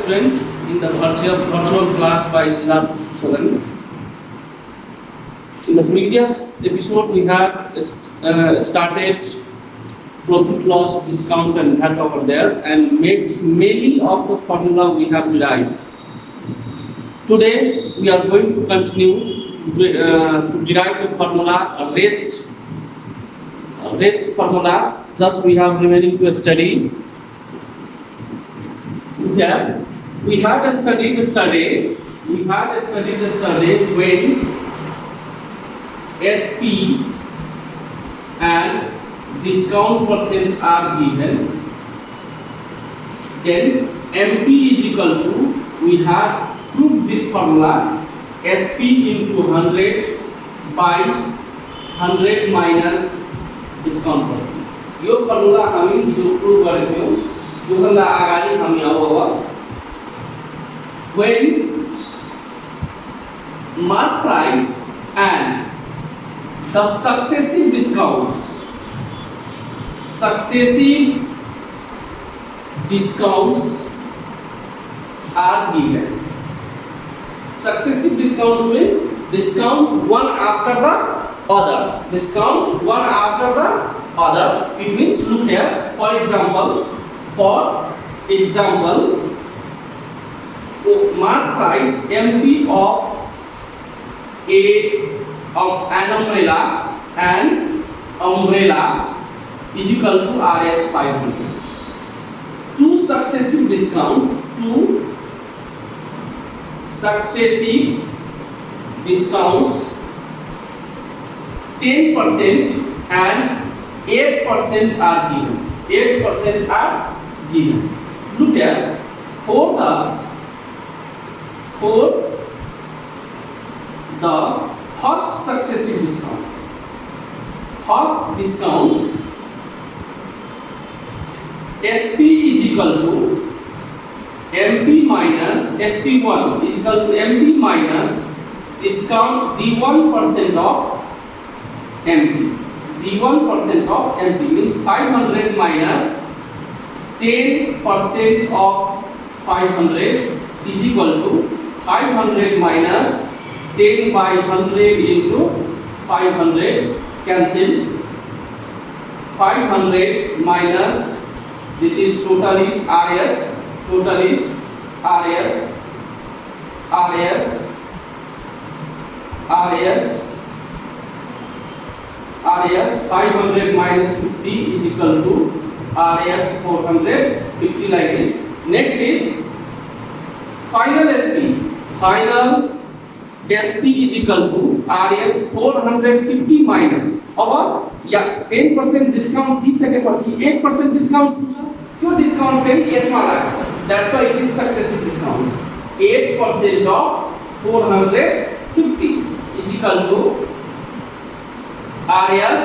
Student in the virtual class by Siddharth Susadan. In the previous episode, we have started profit loss, discount, and VAT over there, and makes many of the formula we have derived. Today, we are going to continue to derive the formula rest formula. Just we have remaining to study. We had studied yesterday when SP and discount percent are given, then MP is equal to, we have proved this formula, SP into 100 by 100 minus discount percent. Yo formula हामी जो prove गरेको थियौं, यो भन्दा अगाडि हामी अब when mark price and the successive discounts are given. Successive discounts means discounts one after the other. It means, look here, for example, mark price MP of an umbrella is equal to RS 500. Two successive discounts 10% and 8% are given. Look here, for the first successive discount, SP is equal to MP minus SP1 is equal to MP minus discount D1% of MP. D1% of MP means 500 minus 10% of 500 is equal to 500 minus 10 by 100 into 500, cancel. 500 minus, this is total is RS 500 minus 50 is equal to RS 450, like this. Next is final SP is equal to RS 450 minus अब या 10% discount दिइसकेपछि 8% discount हुन्छ, त्यो discount फेरि यसमा लाग्छ. That's why it is successive discounts. 8% of 450 is equal to RS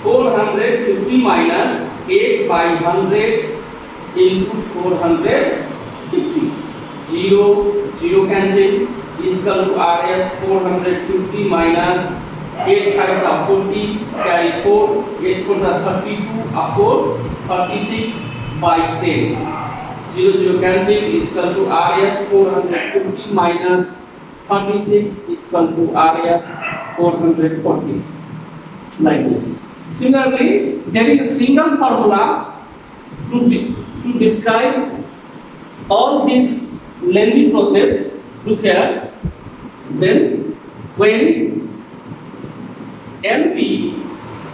450 minus 8 by 100 into 450. 0 cancel is equal to RS 450 minus 8 5s are 40, carry 4, 8 4s are 32, up 4, 36 by 10. 0 cancel is equal to RS 450 minus 36 is equal to RS 440, like this. Similarly, there is a single formula to describe all this lengthy process. Look here, then when MP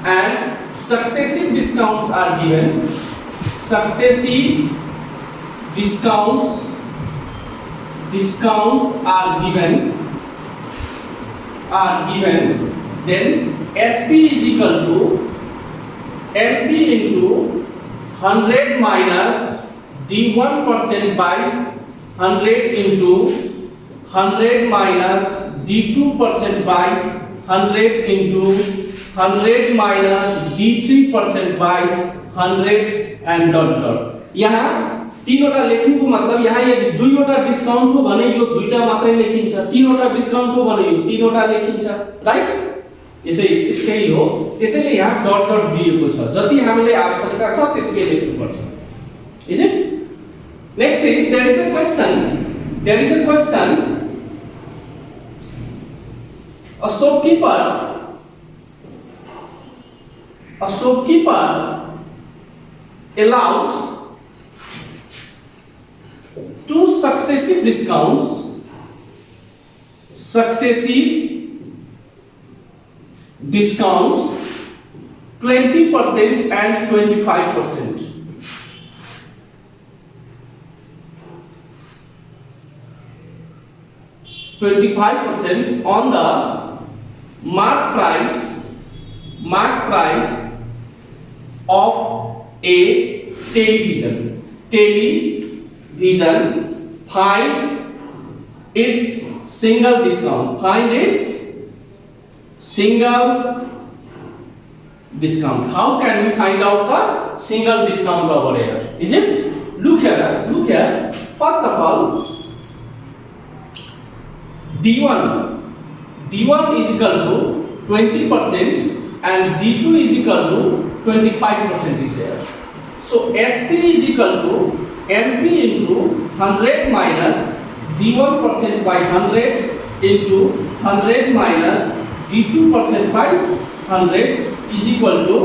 and successive discounts are given, then SP is equal to MP into 100 minus D1% by 100 into 100 minus D2% by 100 into 100 minus D3% by 100 and dot. यहाँ तीनवटा लेख्नुको मतलब यहाँ यदि दुईवटा discount हो भने यो दुईटा मात्रै लेखिन्छ, तीनवटा डिस्काउन्ट हो भने यो तीनवटा लेखिन्छ, राइट? यसै हो. त्यसैले यहाँ डट दिएको छ. जति हामीले आवश्यकता छ त्यतिकै लेख्नुपर्छ. Is it? Next is there is a question. There is a question. A shopkeeper allows two successive discounts 20% and 25%. 25% on the mark price of a television. Find its single discount. How can we find out the single discount over here? Is it? Look here. First of all, D1 is equal to 20% and D2 is equal to 25% is here. So SP is equal to MP into 100 minus D1% by 100 into 100 minus D2% by 100 is equal to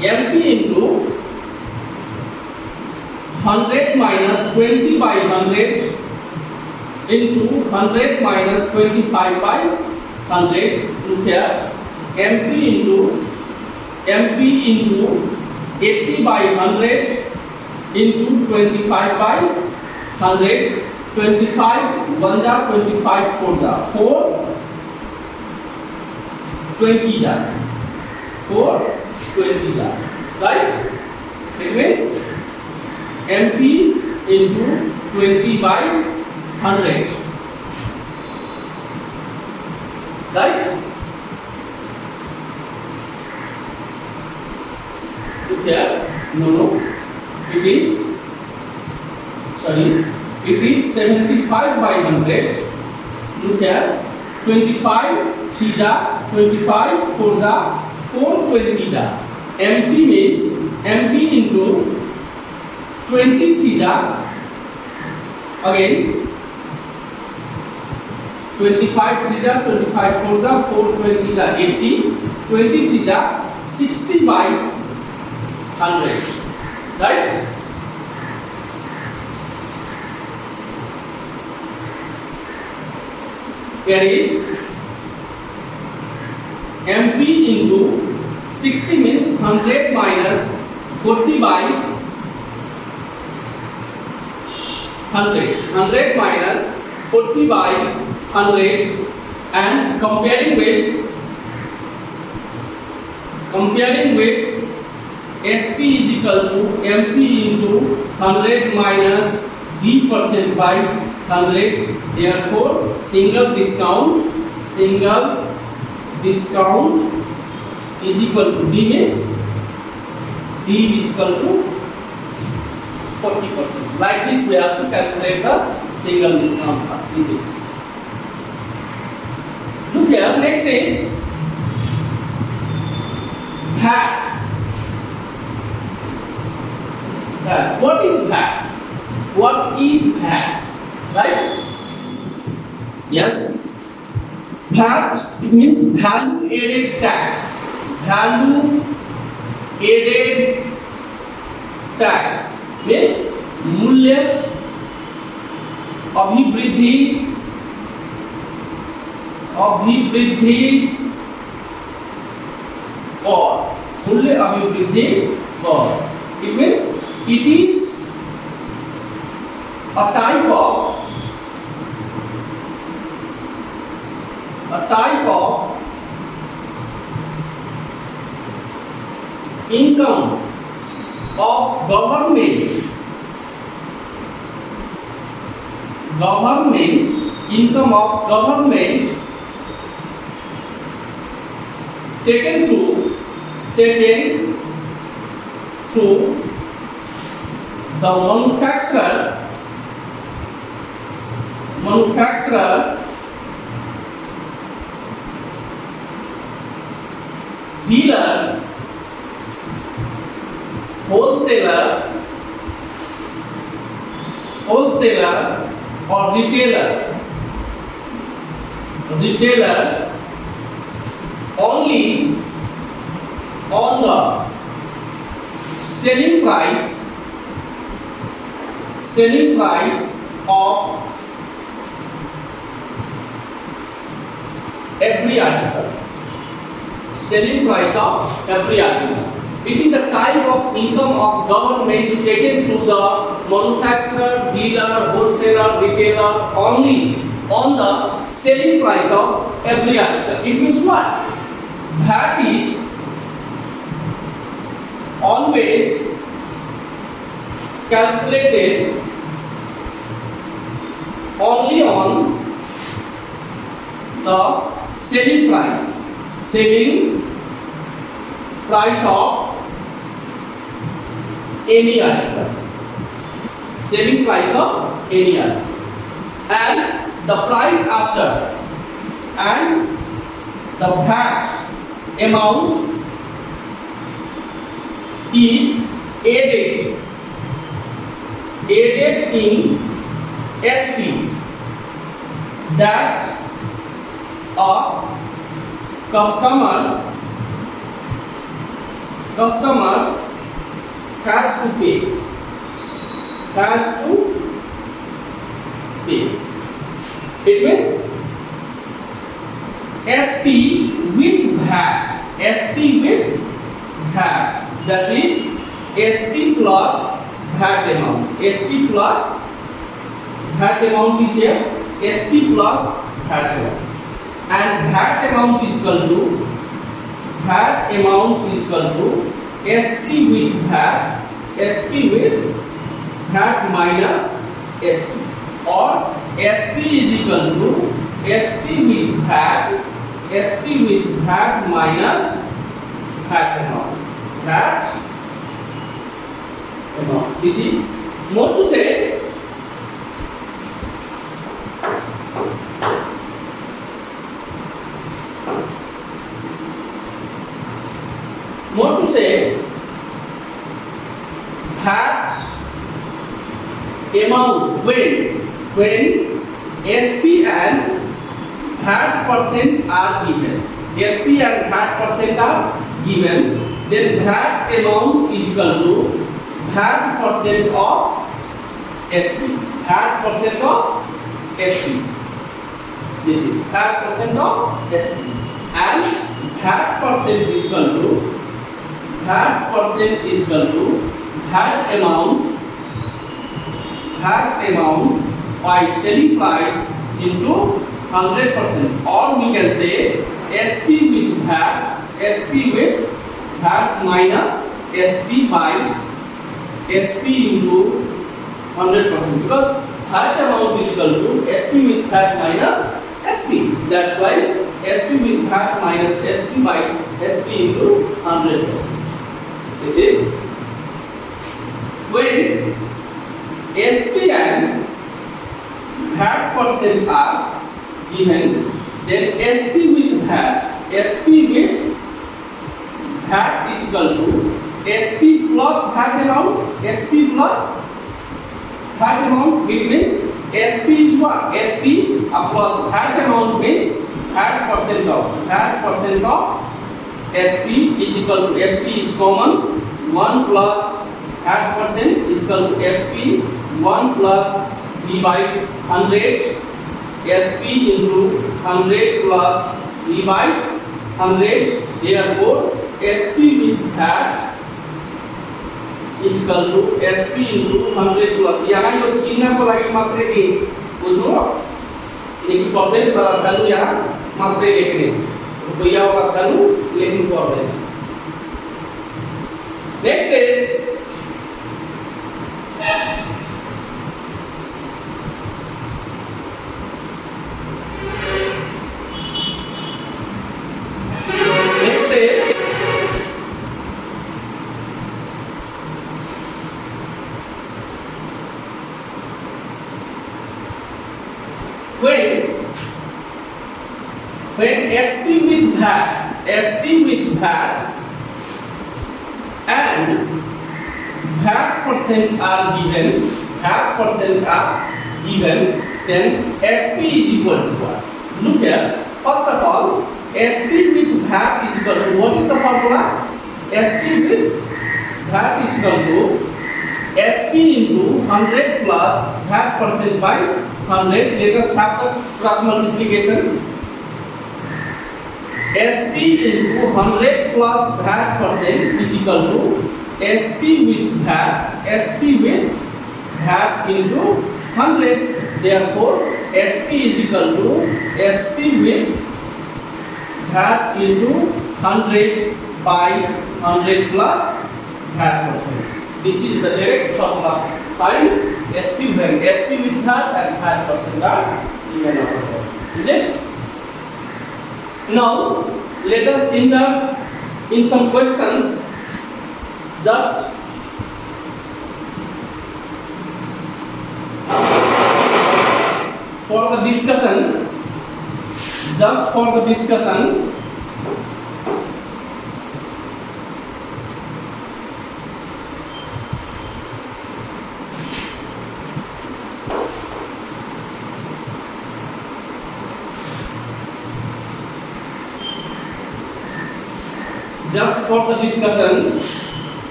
MP into 100 minus 20 by 100 into 100 minus 25 by 100. Look here, MP into 80 by 100 into 25 by 100. 25 1 जा 25 4 जा 4 20 जा 4 20 जा, right? It means MP into 20 by 100, right? Look here, no, it is 75 by 100. Look here, 25 3 जा 25 4 जा 4 20 जा. MP means MP into 23 जा, again 25 3 जा 25 4 जा 4 20 जा 80, 23 जा 60 by 100, right? Here is MP into 60 means 100 minus 40 by 100. 100 minus 40 by 100 and comparing with SP is equal to MP into 100 minus D% by 100. Therefore, single discount is equal to D means D is equal to 40%. Like this, we have to calculate the single discount. This is. Look here. Next is VAT. What is VAT? What is VAT? Right? Yes. VAT, it means value added tax. Value added tax means मूल्य अभिवृद्धि कर. मूल्य अभिवृद्धि कर. It means it is a type of income of government income of government taken through the manufacturer dealer, wholesaler wholesaler or retailer only on the selling price of every article. Selling price of every article. It is a type of income of government taken through the manufacturer, dealer, wholesaler, retailer only on the selling price of every article. It means what? VAT is always calculated only on the selling price of any article. Selling price of any article. And the price after and the VAT amount is added in SP that a customer has to pay. It means SP with VAT. That is SP plus VAT amount. SP plus VAT amount is here. SP plus VAT amount. And VAT amount is equal to SP with VAT minus SP, or SP is equal to SP with VAT minus VAT amount. This is more to say. VAT amount when SP and VAT percent are given. SP and VAT percent are given. Then VAT amount is equal to VAT percent of SP. This is VAT percent of SP. And VAT percent is equal to VAT amount by selling price into 100%. Or we can say SP with VAT minus SP by SP into 100%, because VAT amount is equal to SP with VAT minus SP. That's why SP with VAT minus SP by SP into 100%. This is when SP and VAT percent are given, then SP with VAT is equal to SP plus VAT amount. Which means SP is what? SP plus VAT amount means VAT percent of SP is equal to SP is common. 1 plus VAT percent is equal to SP 1 plus V by 100. SP into 100 plus V by 100. Therefore SP with VAT is equal to SP into 100 plus. यहाँ यो चिन्ह को लागि मात्रै दिन्छ, बुझ्नुभयो? किनकि percent र value यहाँ मात्रै लेख्ने, रुपैयाँ वा भ्यालु लेख्नु पर्दैन. Next is when SP with VAT and VAT percent are given, half percent are given, then SP is equal to what? Look here. First of all, SP with VAT is equal to, what is the formula? SP with VAT is equal to SP into 100 plus VAT percent by 100. Let us have the cross multiplication. SP into 100 plus VAT percent is equal to SP with VAT, SP with VAT into 100. Therefore, SP is equal to SP with VAT into 100 by 100 plus VAT percent. This is the direct formula. Find SP when SP with VAT and VAT percent are given over here. Is it? Now, let us enter in some questions. Just for the discussion,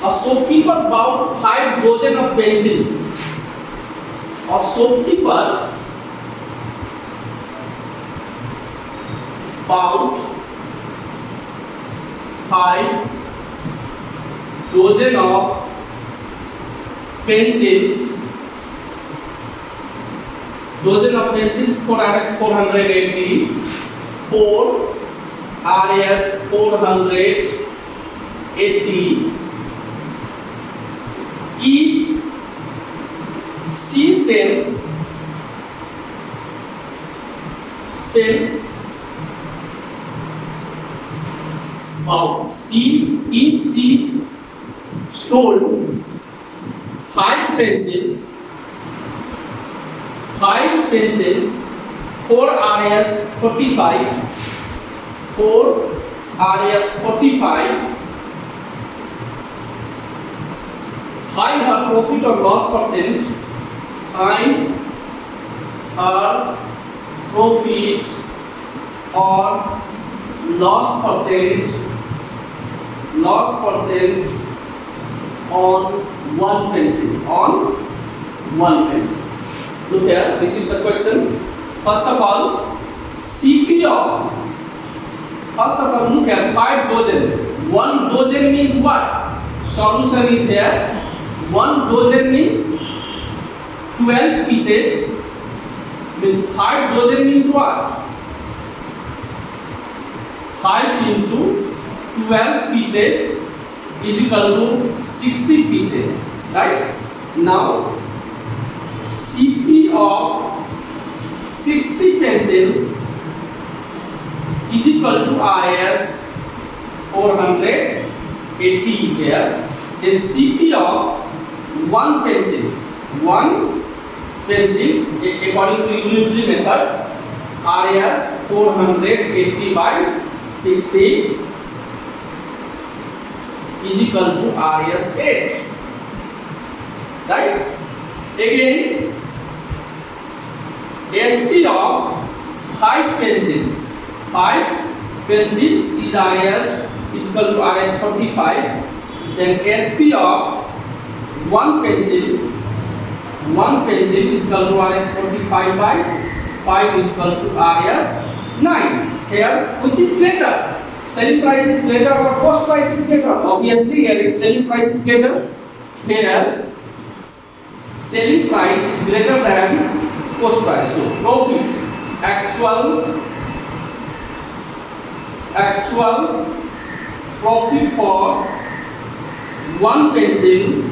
a shopkeeper bought 5 dozen of pencils. A shopkeeper bought 5 dozen of pencils. Dozen of pencils, 4RS 480, 4 RS 480. If she sells if she sold 5 pencils, 4 RS 45, find her profit or loss percent. Find her profit or loss percent on one pencil. Look here, this is the question. First of all, CP of, look here, 5 dozen. 1 dozen means what? Solution is here. 1 dozen means 12 pieces. Means 5 dozen means what? 5 into 12 pieces is equal to 60 pieces. Right? Now, CP of 60 pencils is equal to RS 480 is here. Then CP of 1 pencil according to unitary method, RS 480 by 60 is equal to RS 8. Right? Again, SP of 5 pencils is RS is equal to RS 45. Then SP of 1 pencil is equal to RS 45 by 5 is equal to RS 9. Here, which is greater? Selling price is greater or cost price is greater? Obviously, here is selling price is greater. Here, selling price is greater than cost price. So, profit, actual profit for 1 pencil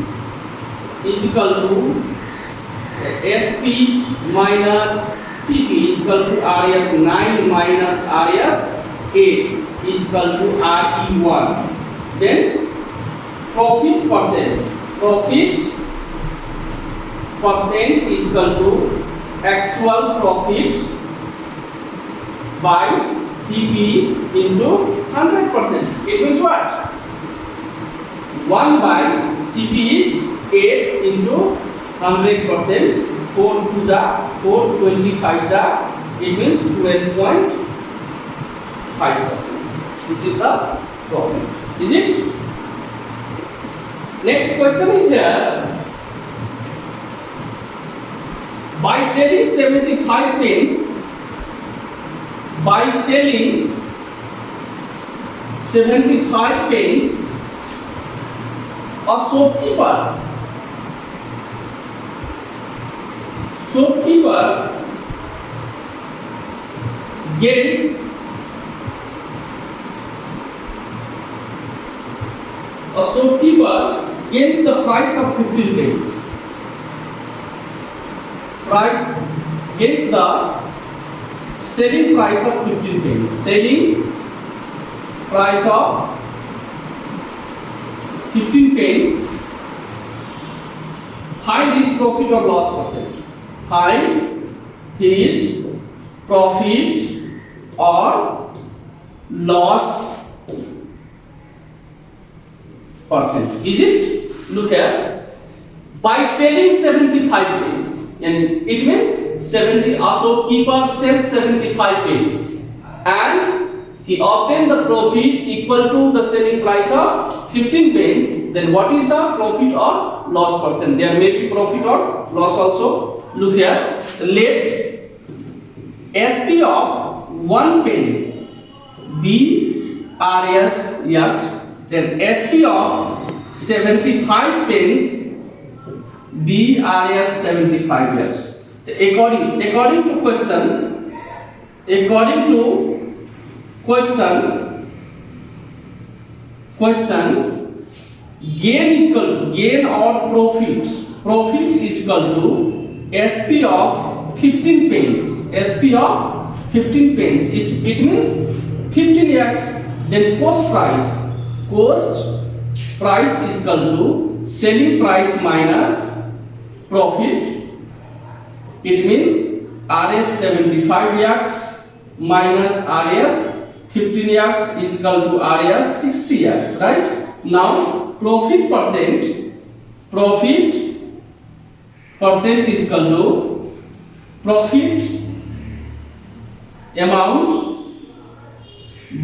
is equal to SP minus CP is equal to RS 9 minus RS 8 is equal to RE1. Then profit percent is equal to actual profit by CP into 100%. It means what? 1 by CP is 8 into 100%. 4 to the 4, 25 the, it means 12.5%. This is the profit. Is it? Next question is here. By selling 75 pence, by selling 75 pence, a shopkeeper gains the price of 15 pence. Gains the selling price of 15 pence. Selling price of 15 pence. Find his profit or loss percent. Find his profit or loss percent. Is it? Look here. By selling 75 pence, and it means 70. Also, keeper sells 75 pence, and he obtained the profit equal to the selling price of 15 pence. Then what is the profit or loss percent? There may be profit or loss also. Look here. Let SP of 1 penny be RSX. Then SP of 75 pence be RS75 years. According to question, gain is equal to gain or profit. Profit is equal to SP of 15 pence. SP of 15 pence is, it means 15x. Then cost price is equal to selling price minus profit. It means RS 75x minus RS 15x is equal to RS 60x, right? Now profit percent is equal to profit amount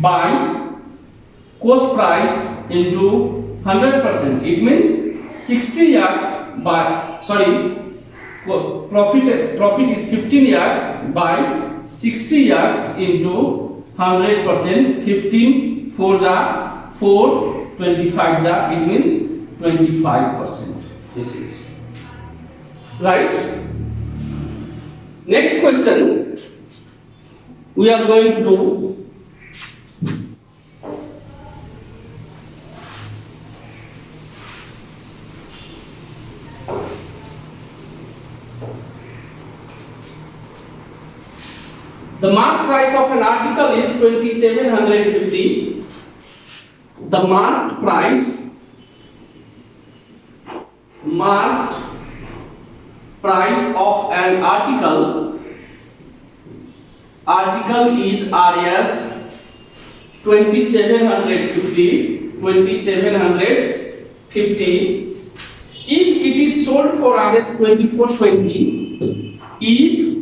by cost price into 100%. It means 60x by, profit is 15x by 60x into 100%. 15 4 the 4, 25 the, it means 25%. This is right. Next question we are going to do. The mark price of an article is 2750. The marked price of an article is RS 2750. If it is sold for RS 2420, if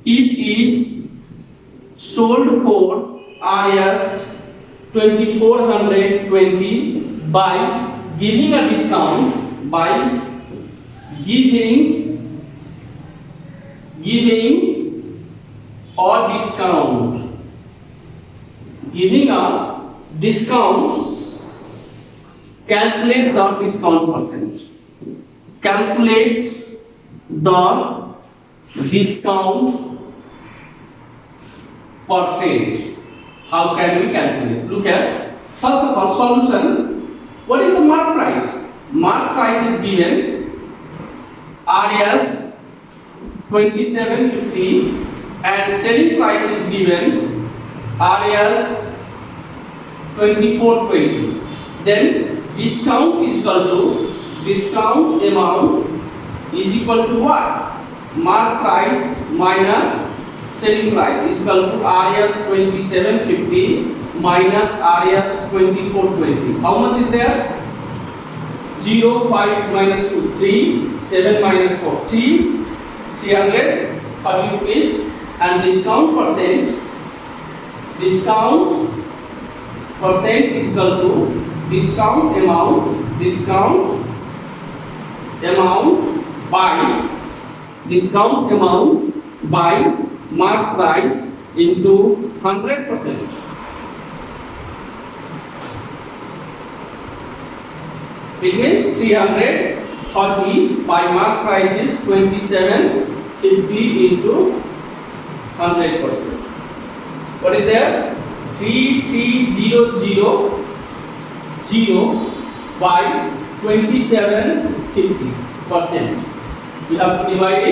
it is sold for RS 2420 by giving a discount, giving a discount, calculate the discount percent. Calculate the discount percent. How can we calculate? Look here. First of all, solution. What is the mark price? Mark price is given RS 2750 and selling price is given RS 2420. Then discount is equal to discount amount is equal to what? Mark price minus selling price is equal to RS 2750 minus RS 2420. How much is there? 0, 5 minus 2, 3, 7 minus 4, 3, 330 rupees, and discount percent is equal to discount amount by mark price into 100%. It means 330 by mark price is 2750 into 100%. What is there? 3300 by 2750%. We have to divide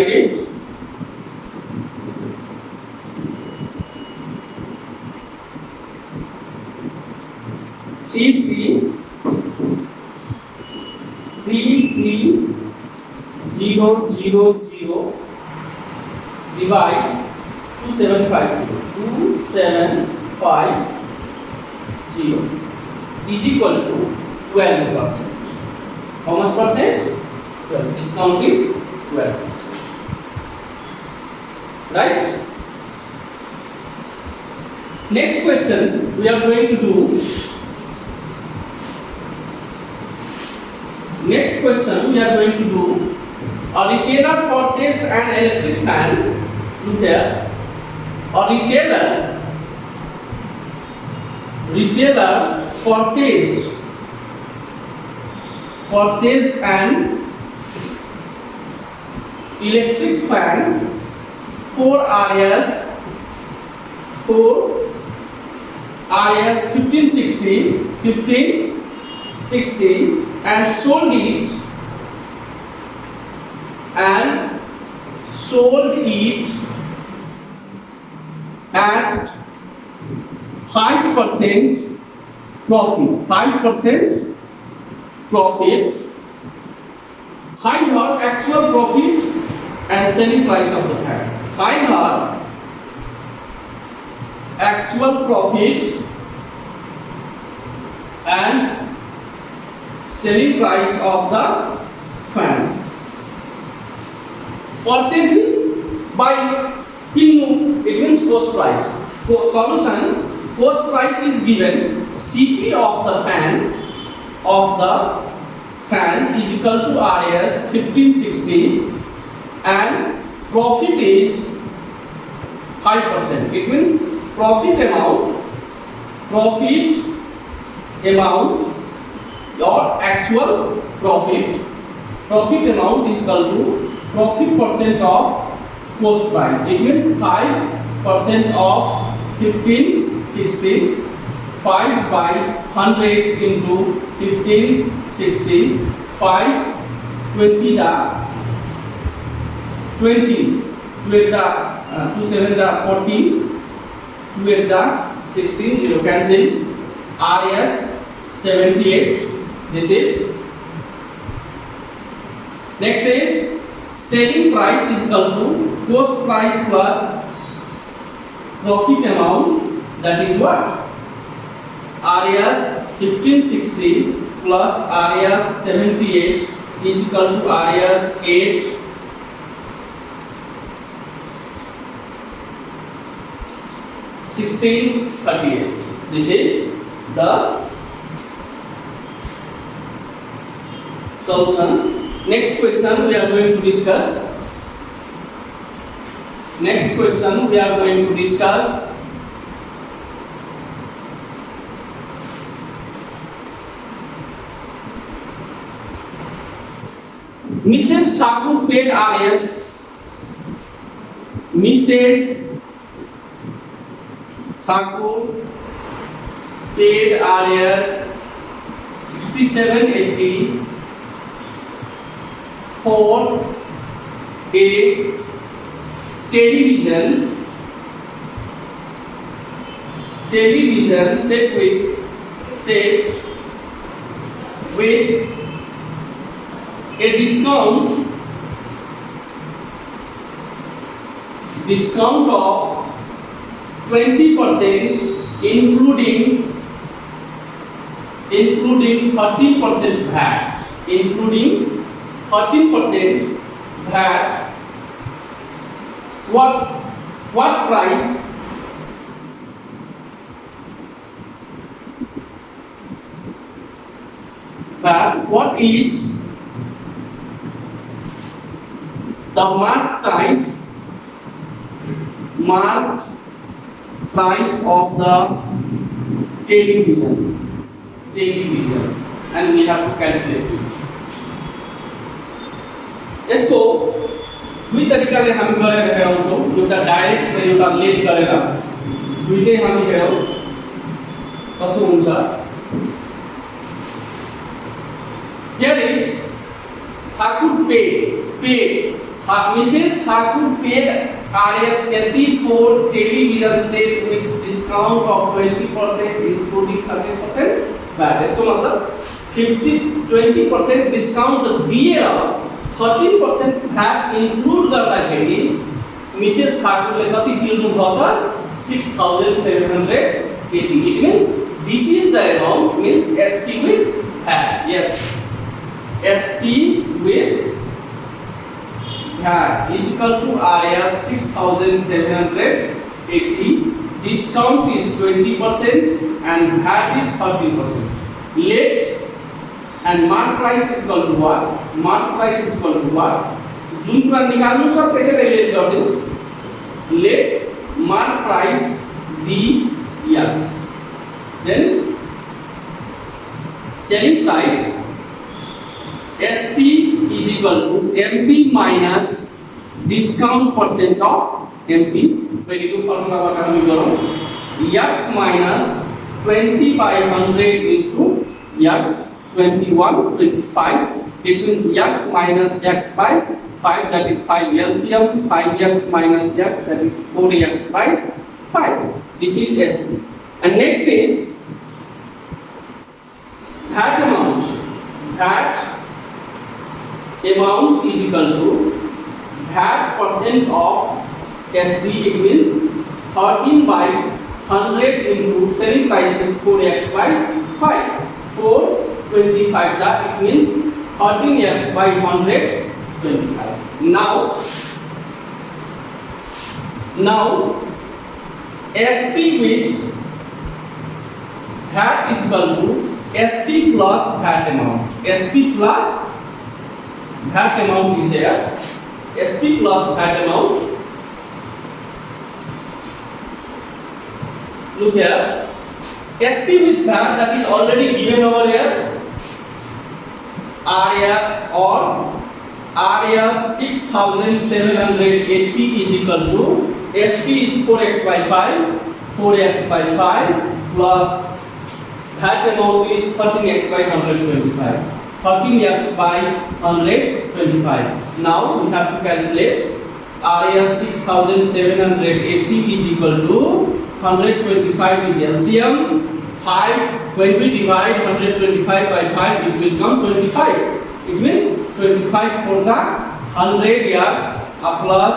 it. 3300 divide 2750 is equal to 12%. How much percent? 12. Discount is 12%. Right? Next question we are going to do. A retailer purchased an electric fan. Look here. A retailer purchased an electric fan 4 RS 1560 and sold it at 5% profit. Find her actual profit and selling price of the fan. Find her actual profit and selling price of the fan. Purchase means buy. It means cost price. Solution: cost price is given. CP of the fan is equal to RS 1560 and profit is 5%. It means profit amount or actual profit amount is equal to profit percent of cost price. It means 5% of 1560, 5 by 100 into 1560, 5 20 are 20, 2 8 are 2 7 are 14, 2 8 are 16, 0 cancel. RS 78. This is. Next is selling price is equal to cost price plus profit amount, that is what? RS 1560 plus RS 78 is equal to RS 8 1638. This is the solution. Next question we are going to discuss. Mrs. Thakur paid RS. Mrs. Thakur paid RS 6780 for a television set with a discount of 20%, including 13% VAT, including 13% VAT. What price? VAT. What is the marked price of the television, and we have to calculate it. इसको दुई तरीका ले हम करे रहे हो सो एउटा direct र एउटा लेट गरेर दुईटै हामी हेरौ कसो हुन्छ. Here is Thakur paid. Mrs. Thakur paid Rs 84 television set with discount of 20%, including 30% VAT. इसको मतलब 20% डिस्काउंट दिएर 13% VAT इंक्लूड गर्दाखेरि मिसेस ठाकुरले कति तिर्नु भयो त 6780. It means this is the amount, means SP with VAT. Yes, SP with VAT is equal to Rs 6780. Discount is 20% and VAT is 13%. Late and mark price is equal to what? Mark price is equal to what? जुन कुरा निकाल्नु छ त्यसैले late गर्दिनु. Let mark price be X. Then selling price SP is equal to MP minus discount percent of MP. Very good formula बाट हामी गरौँ. X minus 20 by 100 into X 21 25. It means X minus X by 5, that is 5 LCM. 5X minus X, that is 4X by 5. This is SP. And next is VAT amount. VAT amount is equal to VAT percent of SP. It means 13 by 100 into selling price is 4X by 5. 425 that it means 13X by 125. Now SP with VAT is equal to SP plus VAT amount. SP plus VAT amount is here. SP plus VAT amount. Look here. SP with VAT, that is already given over here. Area or area 6780 is equal to SP is 4X by 5, 4X by 5 plus VAT amount is 13X by 125, 13X by 125. Now we have to calculate area 6780 is equal to 125 is LCM. 5, when we divide 125 by 5, it will come 25. It means 25 for the 100X plus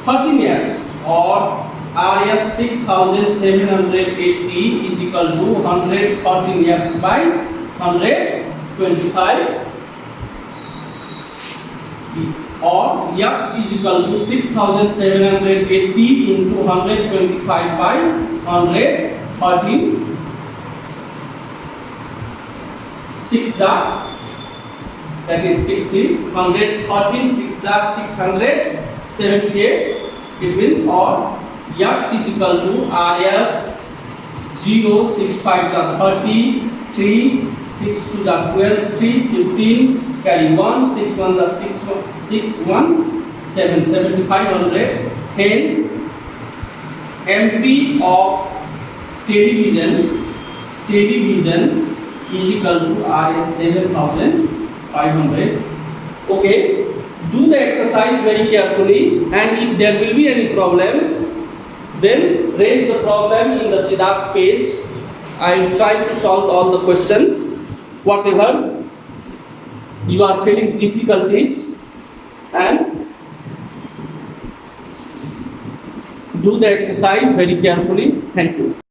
13X, or area 6780 is equal to 113X by 125, or X is equal to 6780 into 125 by 113. 6 that is 60, 113 6 678. It means or X is equal to RS 0 6 5 30, 3 6 2 12, 3 15, carry 1 6 1 6 1 7 7500. Hence MP of television is equal to Rs 7500. Okay, do the exercise very carefully, and if there will be any problem, then raise the problem in the Siddharth page. I will try to solve all the questions whatever you are feeling difficulties, and do the exercise very carefully. Thank you.